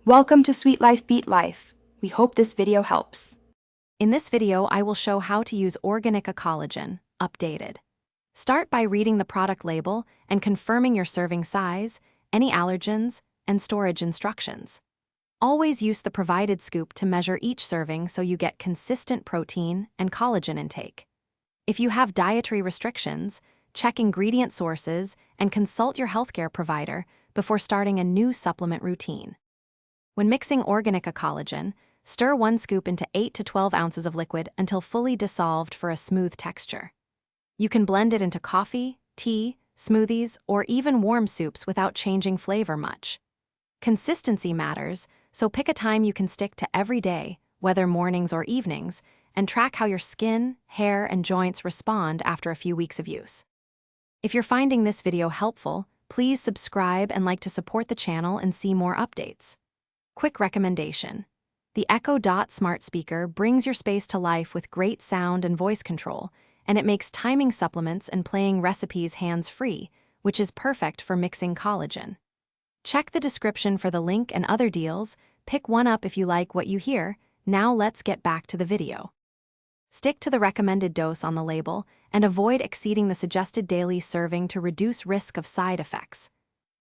Welcome to Sweet Life Beat Life. We hope this video helps. In this video, I will show how to use Organika Collagen, updated. Start by reading the product label and confirming your serving size, any allergens, and storage instructions. Always use the provided scoop to measure each serving so you get consistent protein and collagen intake. If you have dietary restrictions, check ingredient sources and consult your healthcare provider before starting a new supplement routine. When mixing Organika Collagen, stir 1 scoop into 8 to 12 ounces of liquid until fully dissolved for a smooth texture. You can blend it into coffee, tea, smoothies, or even warm soups without changing flavor much. Consistency matters, so pick a time you can stick to every day, whether mornings or evenings, and track how your skin, hair, and joints respond after a few weeks of use. If you're finding this video helpful, please subscribe and like to support the channel and see more updates. Quick recommendation. The Echo Dot smart speaker brings your space to life with great sound and voice control, and it makes timing supplements and playing recipes hands-free, which is perfect for mixing collagen. Check the description for the link and other deals, pick one up if you like what you hear. Now let's get back to the video. Stick to the recommended dose on the label and avoid exceeding the suggested daily serving to reduce risk of side effects.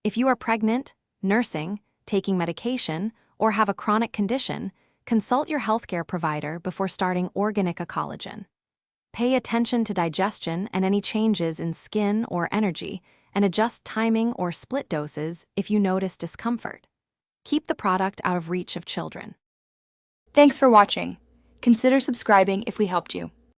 If you are pregnant, nursing, taking medication, or have a chronic condition, consult your healthcare provider before starting Organika Collagen. Pay attention to digestion and any changes in skin or energy, and adjust timing or split doses if you notice discomfort. Keep the product out of reach of children. Thanks for watching. Consider subscribing if we helped you.